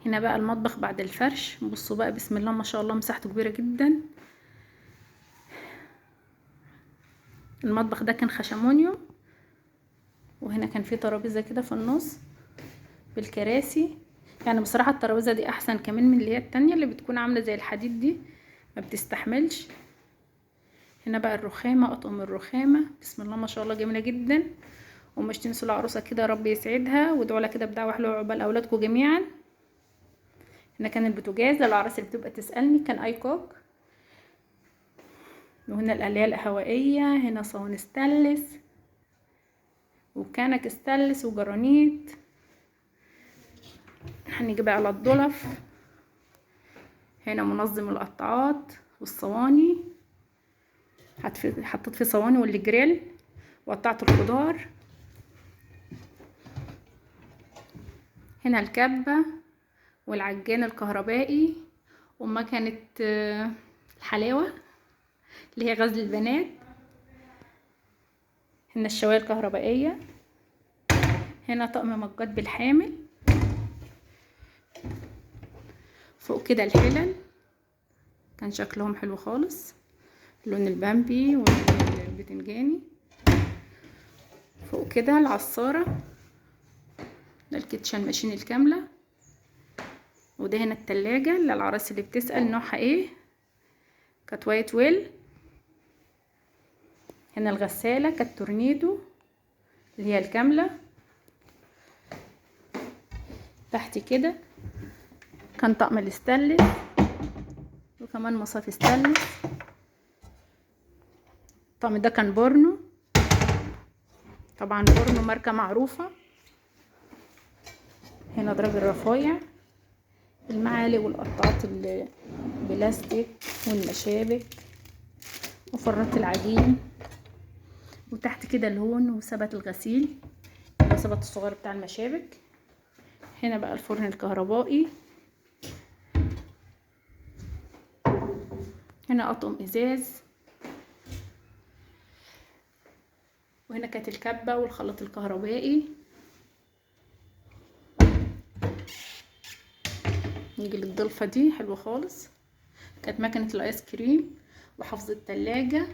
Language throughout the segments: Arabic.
هنا بقى المطبخ بعد الفرش. بصوا بقى بسم الله ما شاء الله مساحته كبيرة جدا. المطبخ ده كان خشمونيوم، وهنا كان في ترابيزة كده في النص بالكراسي. يعني بصراحة الترابيزة دي احسن كمان من اللي هي التانية اللي بتكون عاملة زي الحديد دي، ما بتستحملش. هنا بقى الرخامة، اطقم الرخامة بسم الله ما شاء الله جميلة جدا. ومش تنسوا العروسة كده رب يسعدها، وادعوا لها كده بدعوة حلوة عقبال اولادكم جميعا. هنا كان البوتاجاز للعراس اللي بتبقى تسألني، كان اي كوك. وهنا القلاية الهوائية، هنا صواني ستانلس وكنك ستانلس وجرانيت. هنيجي بقى على الضلف. هنا منظم القطاعات والصواني، حطيت فيه صواني والجريل وقطعت الخضار. هنا الكبة والعجان الكهربائي ومكنة الحلاوة اللي هي غزل البنات. هنا الشواية الكهربائية. هنا طقم مجات بالحامل. فوق كده الحلل كان شكلهم حلو خالص، اللون البامبي والبتنجاني. فوق كده العصارة، ده الكيتشن ماشين الكاملة. وده هنا التلاجة للعراس اللي بتسأل نوعها ايه، كانت وايت ويل. هنا الغسالة كانت تورنيدو اللي هي الكاملة. تحت كده كان طقم الستانلس وكمان مصاف ستانلس. الطقم ده كان بورنو، طبعا بورنو ماركة معروفة. هنا درج الرفايع، المعالق والقطاعات البلاستيك والمشابك وفرات العجين. وتحت كده الهون وسبت الغسيل، السبت الصغير بتاع المشابك. هنا بقى الفرن الكهربائي. هنا اطقم ازاز. وهنا كانت الكبة والخلاط الكهربائي. نيجي للضلفة دي حلوة خالص، كانت مكنة الايس كريم وحفظ التلاجة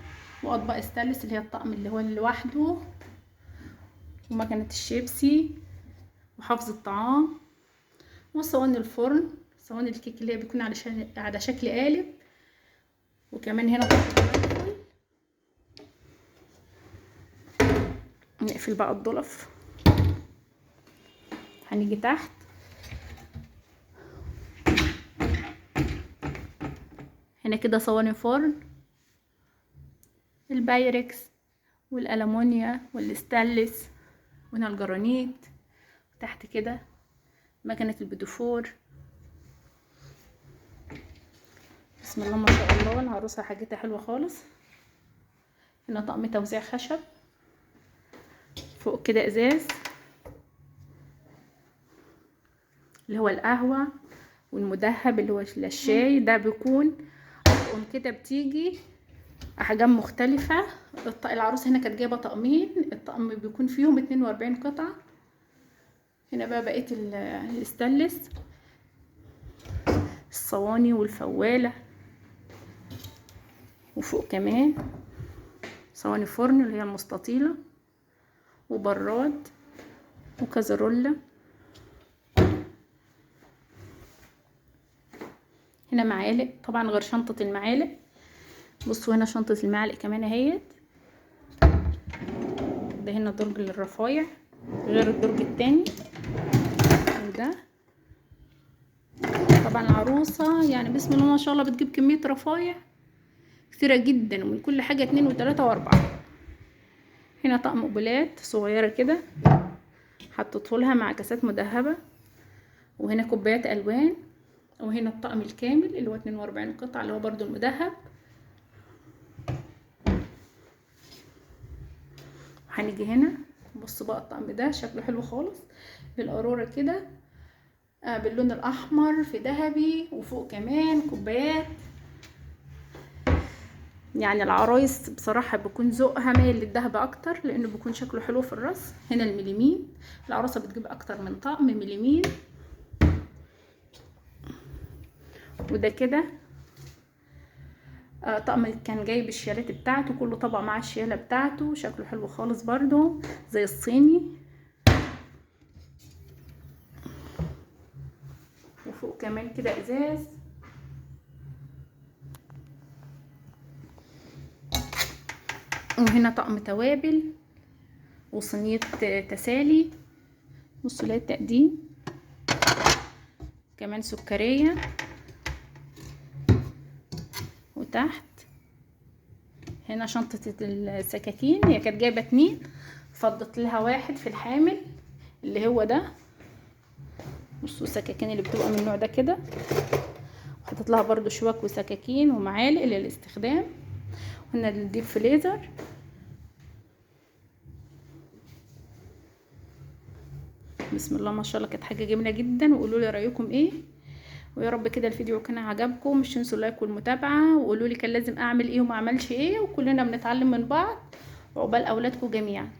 واطباق ستانلس اللي هي الطقم اللي هو لوحده، ومكنة الشيبسي وحفظ الطعام وصواني الفرن، صواني الكيك اللي هي بيكون على شكل قالب. وكمان هنا طقم. نقفل بقى الضلف. هنيجي تحت. هنا كده صواني فرن، البايركس والألمونيا والستانلس. وهنا الجرانيت. وتحت كده مكنة البيدوفور. بسم الله ما شاء الله العروسة حاجتها حلوة خالص. هنا طقم توزيع خشب. فوق كده ازاز اللي هو القهوة والمدهب اللي هو الشاي، ده بيكون اطقم كده بتيجي احجام مختلفة. العروسة هنا كانت جايبة طقمين، الطقم بيكون فيهم 42 قطعة. هنا بقى بقية الستانلس، الصواني والفوالة. وفوق كمان صواني فرن اللي هي المستطيلة وبراد وكازرولة. هنا معالق طبعا غير شنطة المعالق. بصوا هنا شنطة المعالق كمان اهيت. ده هنا درج للرفايع غير الدرج التاني. وده طبعا العروسة يعني بسم الله ما شاء الله بتجيب كمية رفايع كتيرة جدا، ومن كل حاجة 2 و3 و4. هنا طقم قبلات صغيرة كده حطيتهولها مع كاسات مدهبة. وهنا كوبايات الوان. وهنا الطقم الكامل اللي هو 42 قطعة اللي هو برضو المدهب. هنيجي هنا بصوا بقى الطقم ده شكله حلو خالص بالقارورة كده باللون الاحمر في ذهبي. وفوق كمان كوبايات. يعني العرايس بصراحة بيكون ذوقها مايل للذهب اكتر لانه بيكون شكله حلو في الراس. هنا الميليمين، العروسة بتجيب اكتر من طقم ميليمين. وده كده طقم كان جايب الشيالات بتاعته، كله طبق مع الشياله بتاعته، شكله حلو خالص برضو زي الصيني. وفوق كمان كده ازاز. وهنا طقم توابل وصينيه تسالي وصلايه تقديم، كمان سكريه. وتحت هنا شنطة السكاكين، هي كانت جايبة 2 فضت لها 1 في الحامل اللي هو ده. بصوا السكاكين اللي بتبقى من النوع ده كده، وحطت لها برضو شوك وسكاكين ومعالق للاستخدام. وهنا الديب فريزر. بسم الله ما شاء الله، كانت حاجة جميلة جدا. وقولوا لي رأيكم ايه، ويا رب كده الفيديو كان عجبكم. مش تنسوا اللايك والمتابعة، وقولوا لي كان لازم اعمل ايه وما اعملش ايه، وكلنا بنتعلم من بعض. وعقبال اولادكم جميعا.